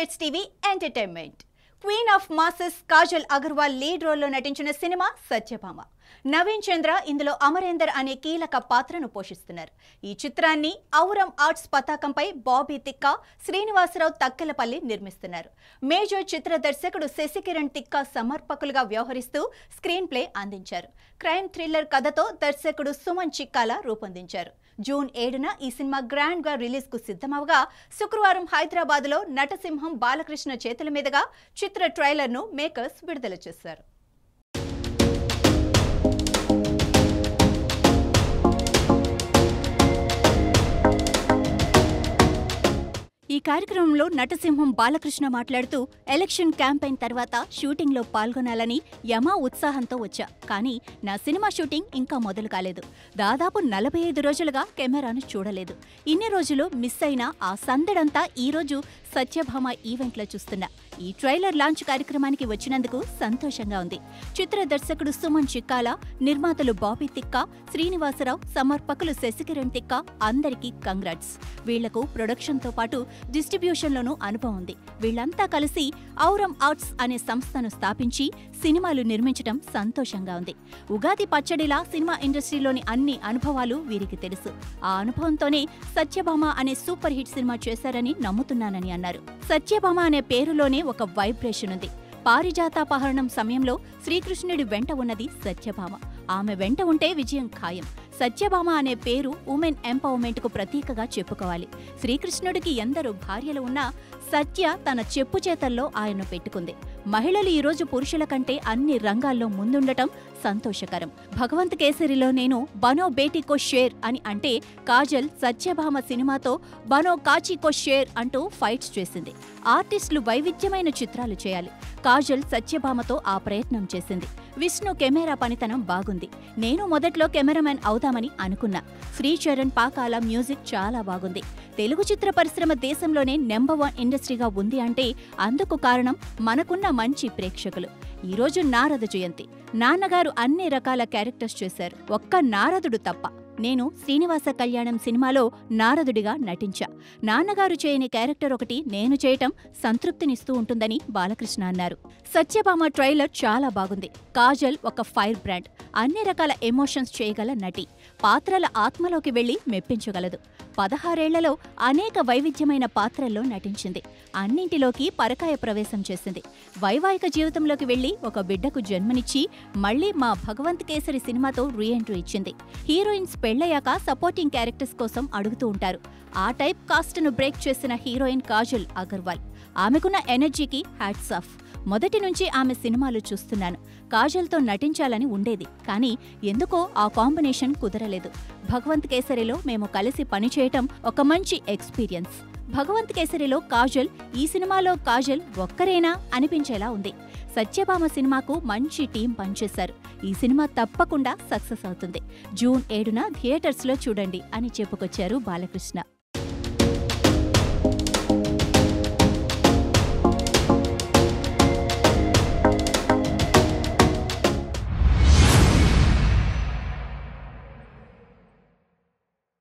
Updates TV Entertainment. Queen of Masses Kajal Agarwal lead role లో నటించిన cinema Satyabhama. Naveen చంద్ర ఇందులో అమరేందర్ అనే కీలక పాత్రను పోషిస్తున్నారు. ఈ చిత్రాన్ని ఔరం ఆర్ట్స్ పతాకంపై బాబీ తిక్క, శ్రీనివాసరావు తక్కెలపల్లి నిర్మిస్తున్నారు. మేజర్ చిత్ర దర్శకుడు శశికిరణ్ తిక్క సమర్పకులుగా వ్యవహరిస్తూ స్క్రీన్ ప్లే అందించారు. క్రైమ్ థ్రిల్లర్ కథతో దర్శకుడు సుమన్ చిక్కాల రూపొందించారు. జూన్ 7న ఈ సినిమా గ్రాండ్ గా రిలీజ్ కు సిద్ధమవగా శుక్రవారం హైదరాబాద్ లో నటసింహం బాలకృష్ణ చేతుల మీదుగా చిత్ర ట్రైలర్ ను మేకర్స్ విడుదల చేశారు. ఈ కార్యక్రమంలో నటసింహం బాలకృష్ణ మాట్లాడుతూ ఎలక్షన్ క్యాంపెయిన్ తర్వాత షూటింగ్ లో పాల్గొనాలని యమా ఉత్సాహంతో వచ్చా. కానీ నా సినిమా షూటింగ్ ఇంకా మొదలు కాలేదు. దాదాపు 45 రోజులుగా కెమెరాను చూడలేదు. ఇన్ని రోజులు మిస్ అయిన ఆ సందడంతా ఈ రోజు సత్యభామ ఈవెంట్లో చూస్తున్నా. ఈ ట్రైలర్ లాంచ్ కార్యక్రమానికి వచ్చినందుకు సంతోషంగా ఉంది. చిత్ర దర్శకుడు సుమన్ చిక్కాల, నిర్మాతలు బాబీ తిక్క, శ్రీనివాసరావు, సమర్పకులు శశికిరణ్ తిక్క అందరికీ కంగ్రాట్స్. వీళ్లకు ప్రొడక్షన్తో పాటు డిస్ట్రిబ్యూషన్లోనూ అనుభవం ఉంది. వీళ్లంతా కలిసి ఔరం ఆర్ట్స్ అనే సంస్థను స్థాపించి సినిమాలు నిర్మించడం సంతోషంగా ఉంది. ఉగాది పచ్చడిలా సినిమా ఇండస్ట్రీలోని అన్ని అనుభవాలు వీరికి తెలుసు. ఆ అనుభవంతోనే సత్యభామ అనే సూపర్ హిట్ సినిమా చేశారని నమ్ముతున్నానని అన్నారు. సత్యభామ అనే పేరులోనే ఒక వైబ్రేషన్ ఉంది. పారిజాతాపహరణం సమయంలో శ్రీకృష్ణుడి వెంట ఉన్నది సత్యభామ. ఆమె వెంట ఉంటే విజయం ఖాయం. సత్యభామ అనే పేరు ఉమెన్ ఎంపవర్మెంట్ కు ప్రతీకగా చెప్పుకోవాలి. శ్రీకృష్ణుడికి ఎందరో భార్యలు ఉన్నా సత్య తన చెప్పు చేతల్లో ఆయన్ను పెట్టుకుంది. మహిళలు ఈరోజు పురుషుల కంటే అన్ని రంగాల్లో ముందుండటం సంతోషకరం. భగవంత్ కేసరిలో నేను బనో బేటీకో షేర్ అని అంటే కాజల్ సత్యభామ సినిమాతో బనో కాచీకో షేర్ అంటూ ఫైట్స్ చేసింది. ఆర్టిస్టులు వైవిధ్యమైన చిత్రాలు చేయాలి. కాజల్ సత్యభామతో ఆ ప్రయత్నం చేసింది. విష్ణు కెమెరా పనితనం బాగుంది. నేను మొదట్లో కెమెరామెన్ అవుదామని అనుకున్నా. శ్రీచరణ్ పాకాల మ్యూజిక్ చాలా బాగుంది. తెలుగు చిత్ర పరిశ్రమ దేశంలోనే నెంబర్ 1 ఇండస్ట్రీగా ఉంది అంటే అందుకు కారణం మనకున్న మంచి ప్రేక్షకులు. ఈరోజు నారద జయంతి. నాన్నగారు అన్ని రకాల క్యారెక్టర్స్ చేశారు. ఒక్క నారదుడు తప్ప. నేను శ్రీనివాస కళ్యాణం సినిమాలో నారదుడిగా నటించా. నాన్నగారు చేయని క్యారెక్టర్ ఒకటి నేను చేయటం సంతృప్తినిస్తూ ఉంటుందని బాలకృష్ణ అన్నారు. సత్యభామ ట్రైలర్ చాలా బాగుంది. కాజల్ ఒక ఫైర్ బ్రాండ్. అన్ని రకాల ఎమోషన్స్ చేయగల నటి. పాత్రల ఆత్మలోకి వెళ్లి మెప్పించగలదు. 16 ఏళ్లలో అనేక వైవిధ్యమైన పాత్రల్లో నటించింది. అన్నింటిలోకి పరకాయ ప్రవేశం చేసింది. వైవాహిక జీవితంలోకి వెళ్లి ఒక బిడ్డకు జన్మనిచ్చి మళ్లీ మా భగవంత్ కేసరి సినిమాతో రీఎంట్రీ ఇచ్చింది. హీరోయిన్స్ పెళ్లయ్యాక సపోర్టింగ్ క్యారెక్టర్స్ కోసం అడుగుతూ ఉంటారు. ఆ టైప్ కాస్ట్ను బ్రేక్ చేసిన హీరోయిన్ కాజల్ అగర్వాల్. ఆమెకున్న ఎనర్జీకి హ్యాట్స్ ఆఫ్. మొదటి నుంచి ఆమె సినిమాలు చూస్తున్నాను. కాజల్తో నటించాలని ఉండేది. కానీ ఎందుకో ఆ కాంబినేషన్ కుదరలేదు. భగవంత్ కేసరిలో మేము కలిసి పనిచేయటం ఒక మంచి ఎక్స్పీరియన్స్. భగవంత్ కేసరిలో కాజల్, ఈ సినిమాలో కాజల్ ఒక్కరేనా అనిపించేలా ఉంది. సత్యభామ సినిమాకు మంచి టీం పనిచేశారు. ఈ సినిమా తప్పకుండా సక్సెస్ అవుతుంది. జూన్ 7న థియేటర్స్లో చూడండి అని చెప్పుకొచ్చారు బాలకృష్ణ.